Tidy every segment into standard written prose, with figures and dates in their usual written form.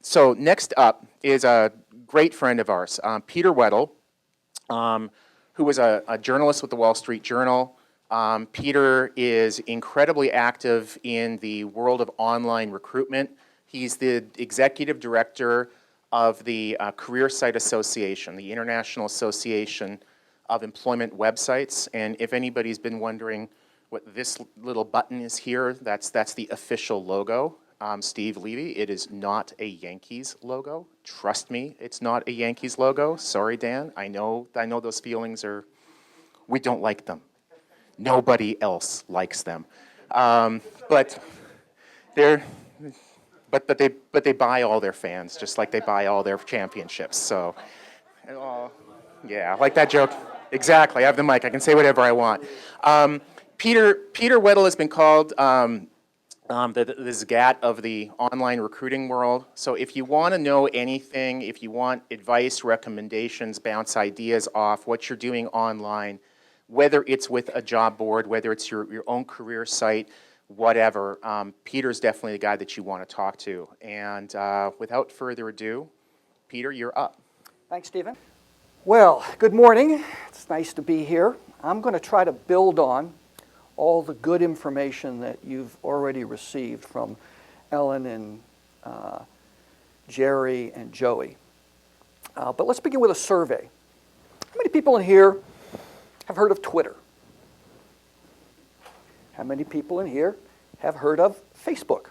So next up is a great friend of ours, Peter Weddle, who was a journalist with the Wall Street Journal. Peter is incredibly active in the world of online recruitment. He's the executive director of the Career Site Association, the International Association of Employment Websites. And if anybody's been wondering what this little button is here, that's the official logo. Steve Levy, it is not a Yankees logo. Trust me, it's not a Yankees logo. Sorry, Dan. I know those feelings are, we don't like them. Nobody else likes them. But they buy all their fans, just like they buy all their championships. So, yeah, like that joke. Exactly. I have the mic. I can say whatever I want. Peter Weddle has been called the Zgat of the online recruiting world. So if you want to know anything, if you want advice, recommendations, bounce ideas off what you're doing online, whether it's with a job board, whether it's your own career site, whatever, Peter's definitely the guy that you want to talk to. And without further ado, Peter, you're up. Thanks, Stephen. Well, good morning. It's nice to be here. I'm going to try to build on all the good information that you've already received from Ellen and Jerry and Joey. But let's begin with a survey. How many people in here have heard of Twitter? How many people in here have heard of Facebook?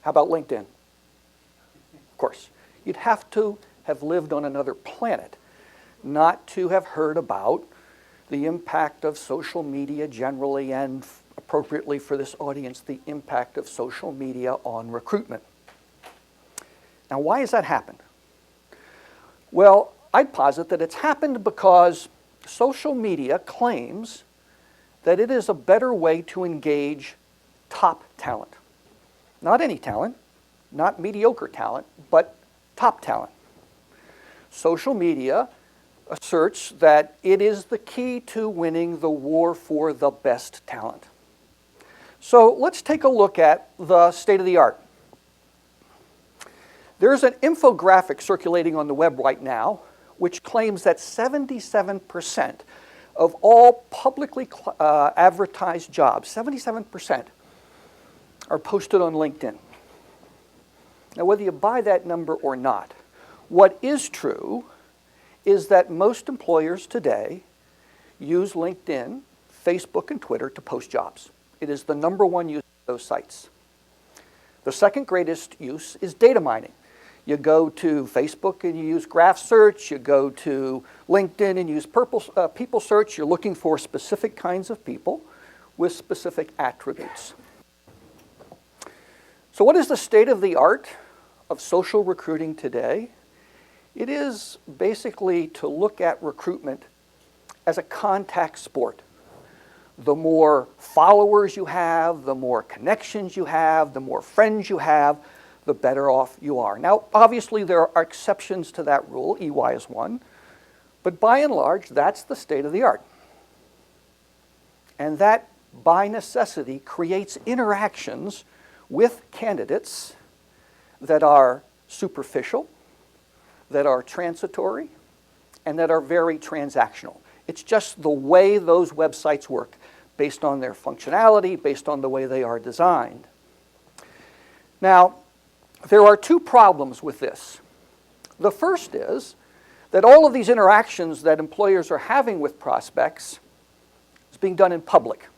How about LinkedIn? Of course. You'd have to have lived on another planet not to have heard about the impact of social media generally, and appropriately for this audience, the impact of social media on recruitment. Now, why has that happened? Well, I'd posit that it's happened because social media claims that it is a better way to engage top talent. Not any talent, not mediocre talent, but top talent. Social media asserts that it is the key to winning the war for the best talent. So let's take a look at the state of the art. There's an infographic circulating on the web right now which claims that 77% of all publicly advertised jobs, 77%, are posted on LinkedIn. Now, whether you buy that number or not, what is true is that most employers today use LinkedIn, Facebook, and Twitter to post jobs. It is the number one use of those sites. The second greatest use is data mining. You go to Facebook and you use graph search. You go to LinkedIn and use people search. You're looking for specific kinds of people with specific attributes. So what is the state of the art of social recruiting today? It is basically to look at recruitment as a contact sport. The more followers you have, the more connections you have, the more friends you have, the better off you are. Now, obviously, there are exceptions to that rule. EY is one. But by and large, that's the state of the art. And that, by necessity, creates interactions with candidates that are superficial, that are transitory, and that are very transactional. It's just the way those websites work, based on their functionality, based on the way they are designed. Now, there are two problems with this. The first is that all of these interactions that employers are having with prospects is being done in public.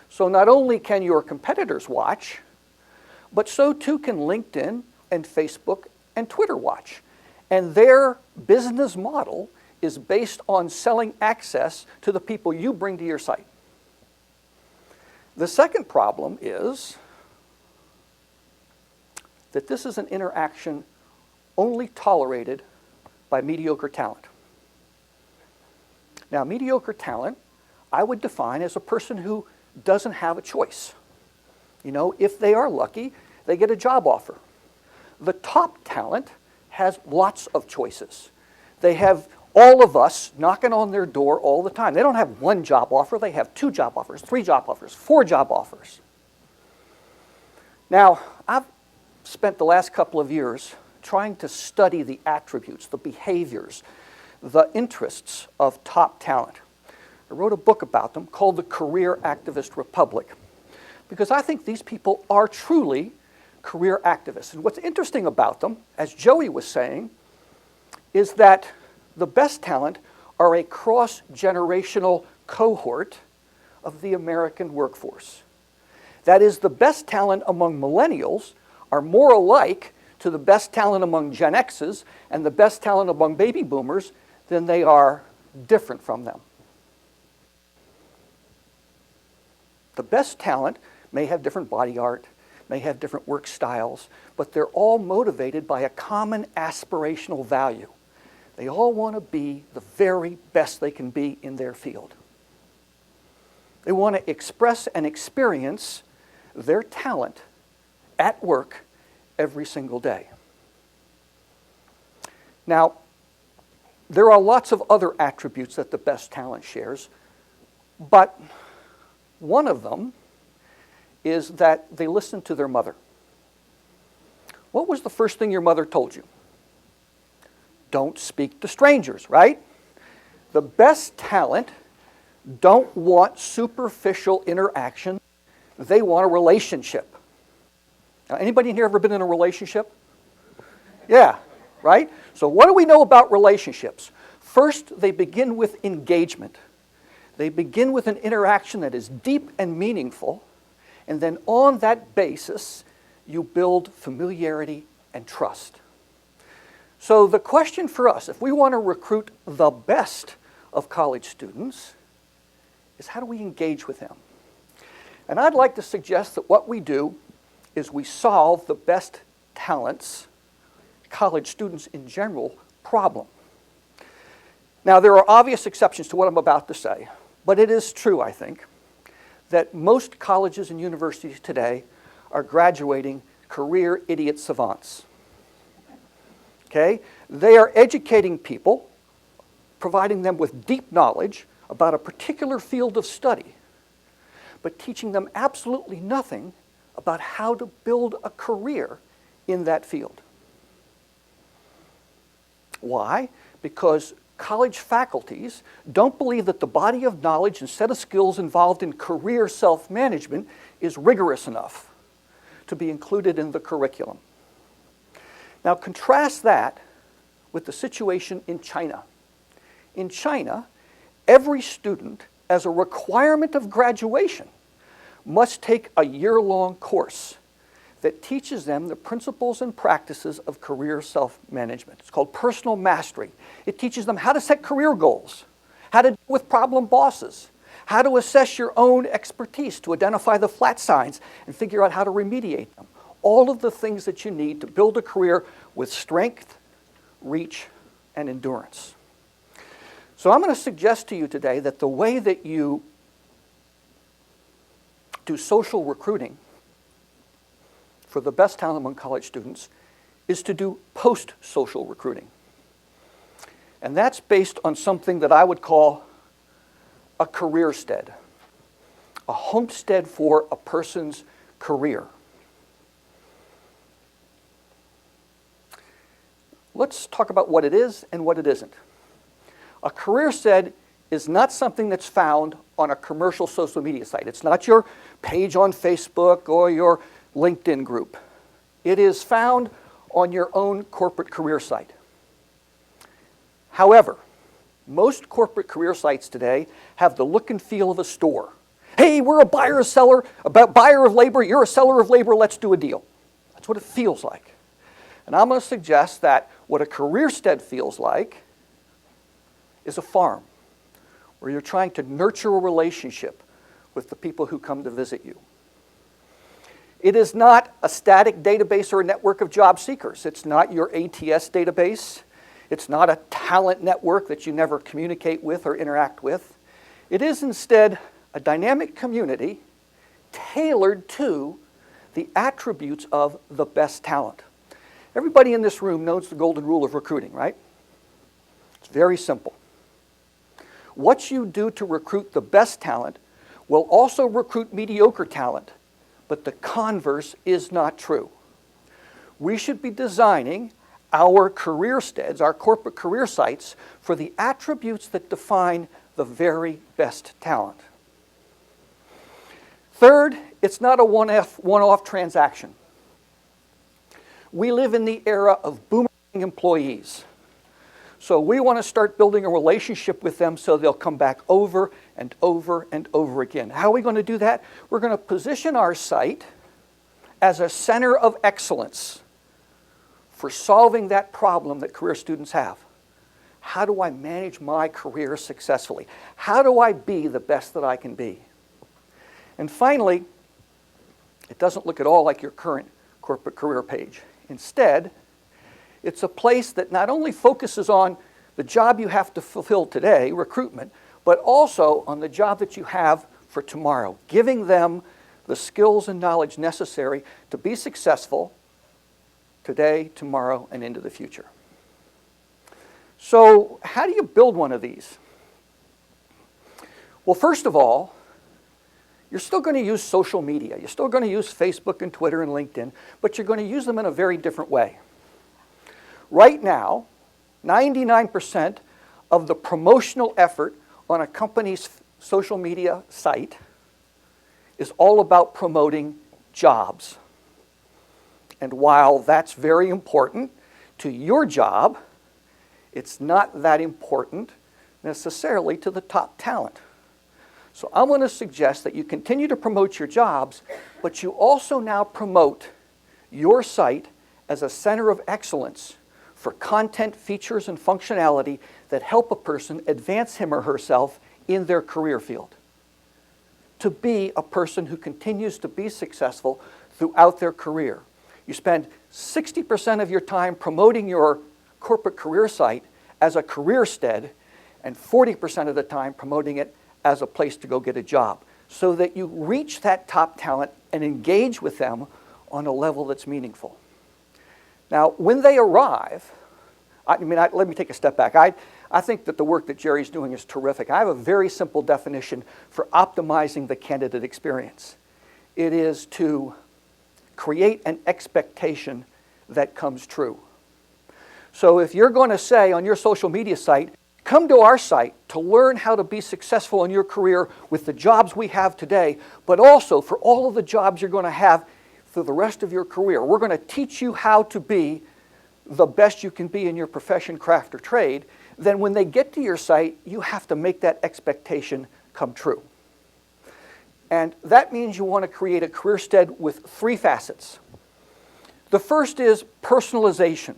So not only can your competitors watch, but so too can LinkedIn and Facebook and Twitter watch. And their business model is based on selling access to the people you bring to your site. The second problem is that this is an interaction only tolerated by mediocre talent. Now, mediocre talent, I would define as a person who doesn't have a choice. You know, if they are lucky, they get a job offer. The top talent has lots of choices. They have all of us knocking on their door all the time. They don't have one job offer, they have 2 job offers, 3 job offers, 4 job offers. Now, spent the last couple of years trying to study the attributes, the behaviors, the interests of top talent. I wrote a book about them called The Career Activist Republic, because I think these people are truly career activists. And what's interesting about them, as Joey was saying, is that the best talent are a cross-generational cohort of the American workforce. That is, the best talent among millennials are more alike to the best talent among Gen X's and the best talent among baby boomers than they are different from them. The best talent may have different body art, may have different work styles, but they're all motivated by a common aspirational value. They all want to be the very best they can be in their field. They want to express and experience their talent at work every single day. Now, there are lots of other attributes that the best talent shares, but one of them is that they listen to their mother. What was the first thing your mother told you? Don't speak to strangers, right? The best talent don't want superficial interaction. They want a relationship. Now, anybody in here ever been in a relationship? Yeah, right? So what do we know about relationships? First, they begin with engagement. They begin with an interaction that is deep and meaningful, and then on that basis, you build familiarity and trust. So the question for us, if we want to recruit the best of college students, is how do we engage with them? And I'd like to suggest that what we do is we solve the best talents, college students in general, problem. Now, there are obvious exceptions to what I'm about to say, but it is true, I think, that most colleges and universities today are graduating career idiot savants. Okay? They are educating people, providing them with deep knowledge about a particular field of study, but teaching them absolutely nothing about how to build a career in that field. Why? Because college faculties don't believe that the body of knowledge and set of skills involved in career self-management is rigorous enough to be included in the curriculum. Now contrast that with the situation in China. In China, every student, as a requirement of graduation, must take a year-long course that teaches them the principles and practices of career self-management. It's called personal mastery. It teaches them how to set career goals, how to deal with problem bosses, how to assess your own expertise to identify the flat signs and figure out how to remediate them. All of the things that you need to build a career with strength, reach, and endurance. So I'm going to suggest to you today that the way that you do social recruiting for the best talent among college students is to do post-social recruiting. And that's based on something that I would call a career stead, a homestead for a person's career. Let's talk about what it is and what it isn't. A career stead is not something that's found on a commercial social media site. It's not your page on Facebook or your LinkedIn group. It is found on your own corporate career site. However, most corporate career sites today have the look and feel of a store. Hey, we're a buyer, a seller, a buyer of labor, you're a seller of labor, let's do a deal. That's what it feels like. And I'm going to suggest that what a career stead feels like is a farm, where you're trying to nurture a relationship with the people who come to visit you. It is not a static database or a network of job seekers. It's not your ATS database. It's not a talent network that you never communicate with or interact with. It is instead a dynamic community tailored to the attributes of the best talent. Everybody in this room knows the golden rule of recruiting, right? It's very simple. What you do to recruit the best talent will also recruit mediocre talent, but the converse is not true. We should be designing our career steads, our corporate career sites, for the attributes that define the very best talent. Third, it's not a one-off transaction. We live in the era of boomerang employees. So we want to start building a relationship with them so they'll come back over and over and over again. How are we going to do that? We're going to position our site as a center of excellence for solving that problem that career students have. How do I manage my career successfully? How do I be the best that I can be? And finally, it doesn't look at all like your current corporate career page. Instead, it's a place that not only focuses on the job you have to fulfill today, recruitment, but also on the job that you have for tomorrow, giving them the skills and knowledge necessary to be successful today, tomorrow, and into the future. So how do you build one of these? Well, first of all, you're still going to use social media. You're still going to use Facebook and Twitter and LinkedIn, but you're going to use them in a very different way. Right now, 99% of the promotional effort on a company's social media site is all about promoting jobs. And while that's very important to your job, it's not that important necessarily to the top talent. So I'm going to suggest that you continue to promote your jobs, but you also now promote your site as a center of excellence for content, features, and functionality that help a person advance him or herself in their career field. To be a person who continues to be successful throughout their career. You spend 60% of your time promoting your corporate career site as a career stead, and 40% of the time promoting it as a place to go get a job, so that you reach that top talent and engage with them on a level that's meaningful. Now, when they arrive, let me take a step back. I think that the work that Jerry's doing is terrific. I have a very simple definition for optimizing the candidate experience. It is to create an expectation that comes true. So if you're going to say on your social media site, come to our site to learn how to be successful in your career with the jobs we have today, but also for all of the jobs you're going to have through the rest of your career. We're going to teach you how to be the best you can be in your profession, craft, or trade. Then when they get to your site, you have to make that expectation come true. And that means you want to create a career stead with three facets. The first is personalization.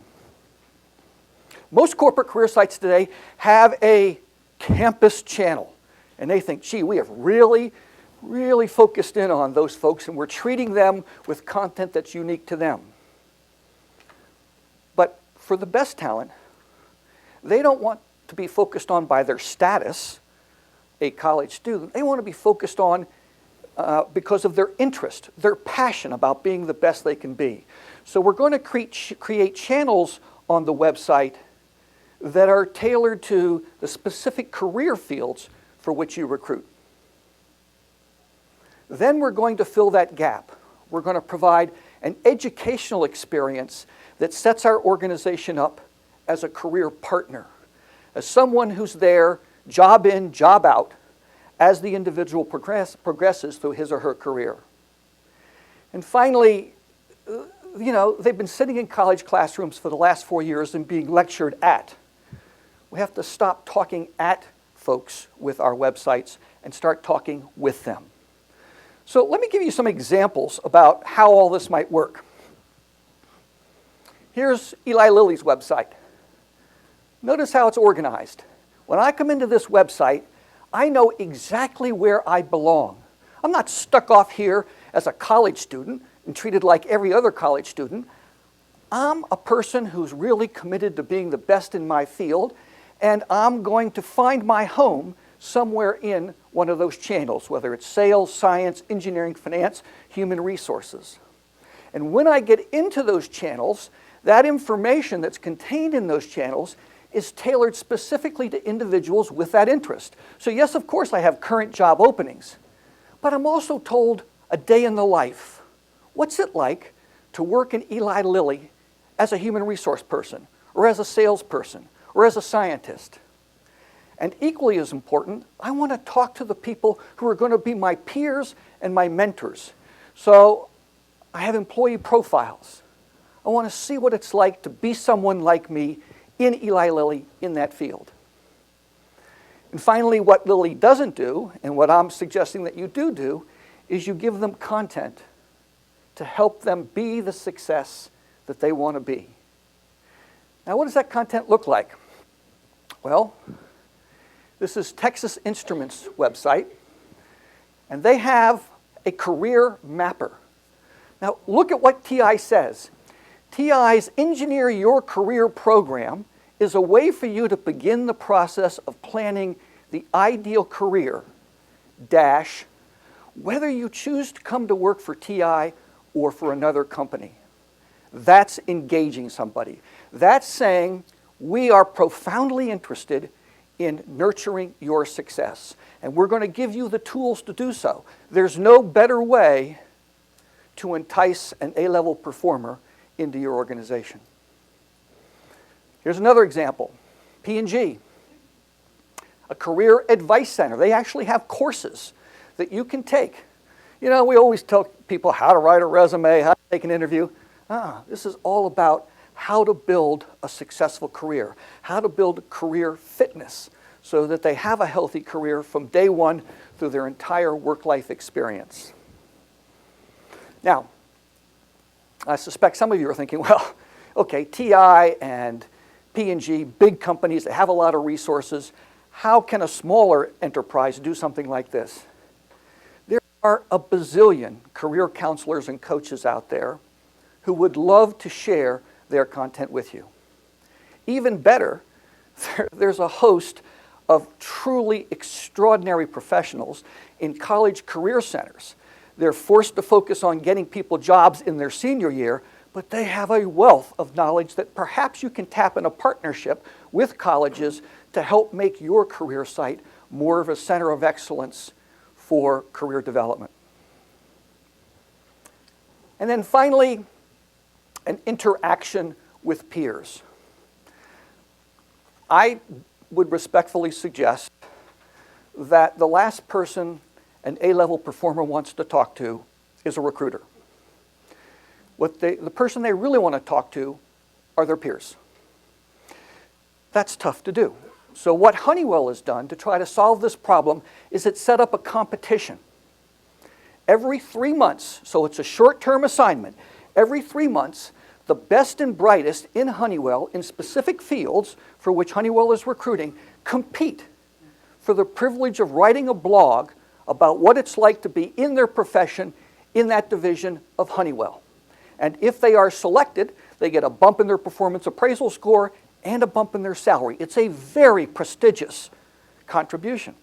Most corporate career sites today have a campus channel. And they think, gee, we have really focused in on those folks and we're treating them with content that's unique to them. But for the best talent, they don't want to be focused on by their status, a college student. They want to be focused on because of their interest, their passion about being the best they can be. So we're going to create channels on the website that are tailored to the specific career fields for which you recruit. Then we're going to fill that gap. We're going to provide an educational experience that sets our organization up as a career partner, as someone who's there, job in, job out, as the individual progresses through his or her career. And finally, they've been sitting in college classrooms for the last 4 years and being lectured at. We have to stop talking at folks with our websites and start talking with them. So let me give you some examples about how all this might work. Here's Eli Lilly's website. Notice how it's organized. When I come into this website, I know exactly where I belong. I'm not stuck off here as a college student and treated like every other college student. I'm a person who's really committed to being the best in my field, and I'm going to find my home somewhere in one of those channels, whether it's sales, science, engineering, finance, human resources. And when I get into those channels, that information that's contained in those channels is tailored specifically to individuals with that interest. So yes, of course, I have current job openings, but I'm also told a day in the life. What's it like to work in Eli Lilly as a human resource person, or as a salesperson, or as a scientist. And equally as important, I want to talk to the people who are going to be my peers and my mentors. So I have employee profiles. I want to see what it's like to be someone like me in Eli Lilly in that field. And finally, what Lilly doesn't do, and what I'm suggesting that you do, is you give them content to help them be the success that they want to be. Now, what does that content look like? Well, this is Texas Instruments' website, and they have a career mapper. Now, look at what TI says. TI's Engineer Your Career program is a way for you to begin the process of planning the ideal career, whether you choose to come to work for TI or for another company. That's engaging somebody. That's saying, we are profoundly interested in nurturing your success, and we're going to give you the tools to do so. There's no better way to entice an A-level performer into your organization. Here's another example, P&G, a career advice center. They actually have courses that you can take. You know, we always tell people how to write a resume, how to take an interview. This is all about how to build a successful career, how to build career fitness so that they have a healthy career from day one through their entire work-life experience. Now, I suspect some of you are thinking, well, okay, TI and P&G, big companies that have a lot of resources, how can a smaller enterprise do something like this? There are a bazillion career counselors and coaches out there who would love to share their content with you. Even better, there's a host of truly extraordinary professionals in college career centers. They're forced to focus on getting people jobs in their senior year, but they have a wealth of knowledge that perhaps you can tap in a partnership with colleges to help make your career site more of a center of excellence for career development. And then finally, an interaction with peers. I would respectfully suggest that the last person an A-level performer wants to talk to is a recruiter. The person they really want to talk to are their peers. That's tough to do. So what Honeywell has done to try to solve this problem is it set up a competition. Every 3 months, so it's a short-term assignment, every 3 months, the best and brightest in Honeywell in specific fields for which Honeywell is recruiting compete for the privilege of writing a blog about what it's like to be in their profession in that division of Honeywell. And if they are selected, they get a bump in their performance appraisal score and a bump in their salary. It's a very prestigious contribution.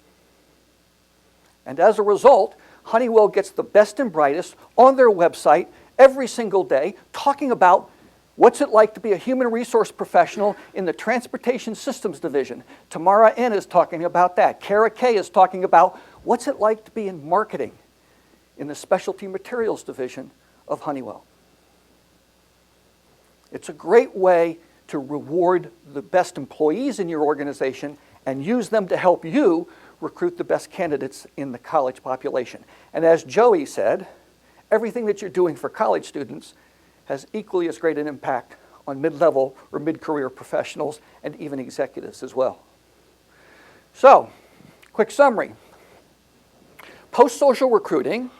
And as a result, Honeywell gets the best and brightest on their website every single day talking about what's it like to be a human resource professional in the Transportation Systems Division. Tamara N. is talking about that. Kara K. is talking about what's it like to be in marketing in the Specialty Materials Division of Honeywell. It's a great way to reward the best employees in your organization and use them to help you recruit the best candidates in the college population. And as Joey said, everything that you're doing for college students has equally as great an impact on mid-level or mid-career professionals and even executives as well. So, quick summary. Post-social recruiting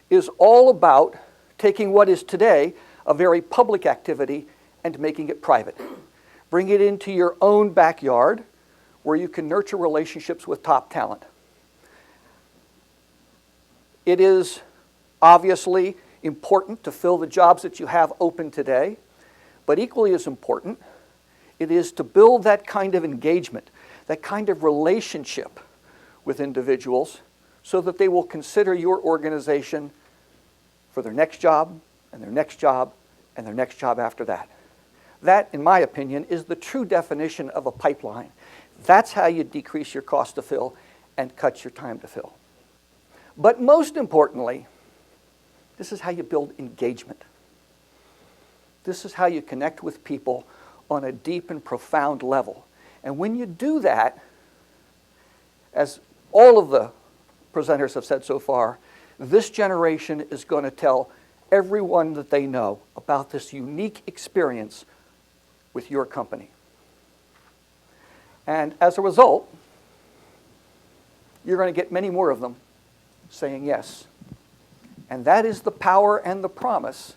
is all about taking what is today a very public activity and making it private. Bring it into your own backyard where you can nurture relationships with top talent. It is obviously important to fill the jobs that you have open today, but equally as important, it is to build that kind of engagement, that kind of relationship with individuals so that they will consider your organization for their next job, and their next job, and their next job after that. That, in my opinion, is the true definition of a pipeline. That's how you decrease your cost to fill and cut your time to fill. But most importantly, this is how you build engagement. This is how you connect with people on a deep and profound level. And when you do that, as all of the presenters have said so far, this generation is going to tell everyone that they know about this unique experience with your company. And as a result, you're going to get many more of them saying yes. And that is the power and the promise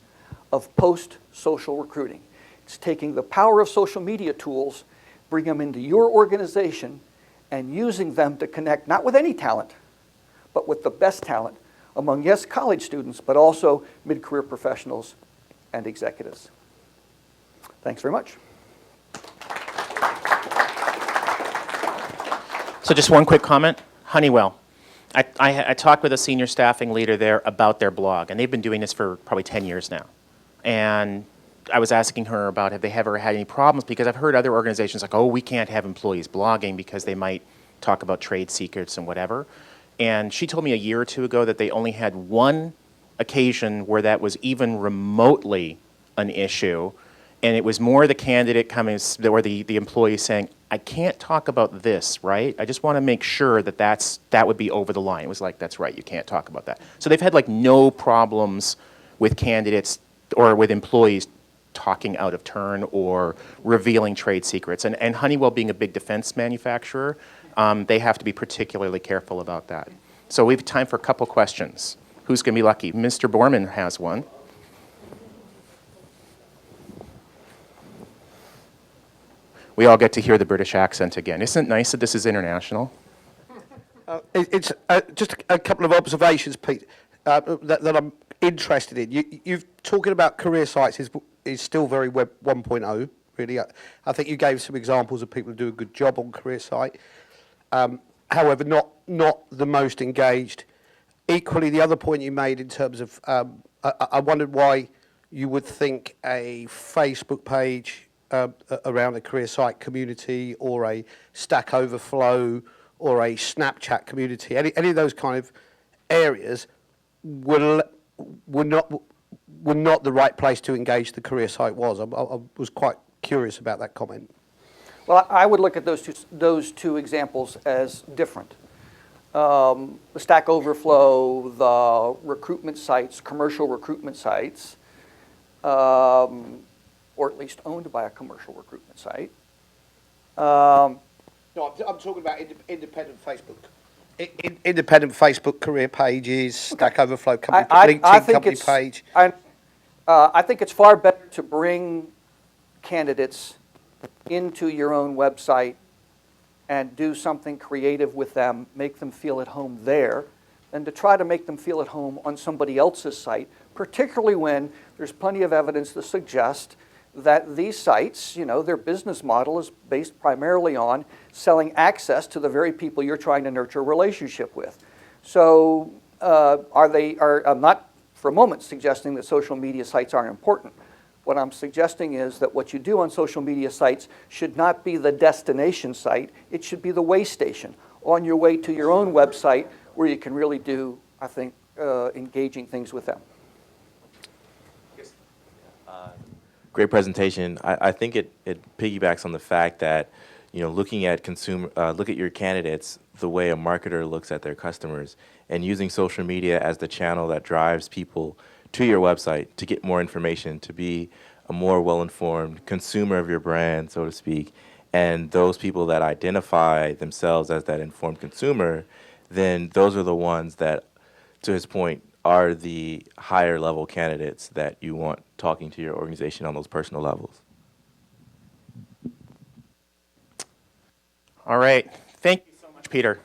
of post-social recruiting. It's taking the power of social media tools, bring them into your organization, and using them to connect not with any talent, but with the best talent among, yes, college students, but also mid-career professionals and executives. Thanks very much. So just one quick comment. Honeywell. I talked with a senior staffing leader there about their blog, and they've been doing this for probably 10 years now. And I was asking her about have they ever had any problems, because I've heard other organizations like, oh, we can't have employees blogging because they might talk about trade secrets and whatever. And she told me a year or two ago that they only had one occasion where that was even remotely an issue, and it was more the candidate coming, or the employee saying, I can't talk about this, right? I just want to make sure that that would be over the line. It was like, that's right, you can't talk about that. So they've had like no problems with candidates or with employees talking out of turn or revealing trade secrets. And Honeywell being a big defense manufacturer, they have to be particularly careful about that. So we have time for a couple questions. Who's going to be lucky? Mr. Borman has one. We all get to hear the British accent again. Isn't it nice that this is international? It's just a couple of observations, Pete, that I'm interested in. You've talking about career sites is still very Web 1.0, really. I think you gave some examples of people who do a good job on career site. However, not the most engaged. Equally, the other point you made in terms of, I wondered why you would think a Facebook page around a career site community, or a Stack Overflow, or a Snapchat community, any of those kind of areas were not the right place to engage the career site was. I was quite curious about that comment. Well, I would look at those two examples as different. The Stack Overflow, the recruitment sites, commercial recruitment sites, or at least owned by a commercial recruitment site. No, I'm talking about independent Facebook. Independent Facebook career pages, Stack Overflow company, LinkedIn company page. I think it's far better to bring candidates into your own website and do something creative with them, make them feel at home there, than to try to make them feel at home on somebody else's site, particularly when there's plenty of evidence to suggest that these sites, their business model is based primarily on selling access to the very people you're trying to nurture a relationship with. So I'm not for a moment suggesting that social media sites aren't important. What I'm suggesting is that what you do on social media sites should not be the destination site, it should be the way station on your way to your own website where you can really do, I think, engaging things with them. Great presentation. I think it piggybacks on the fact that, looking at look at your candidates the way a marketer looks at their customers, and using social media as the channel that drives people to your website to get more information, to be a more well-informed consumer of your brand, so to speak. And those people that identify themselves as that informed consumer, then those are the ones that, to his point, are the higher level candidates that you want talking to your organization on those personal levels. All right. Thank you so much, Peter.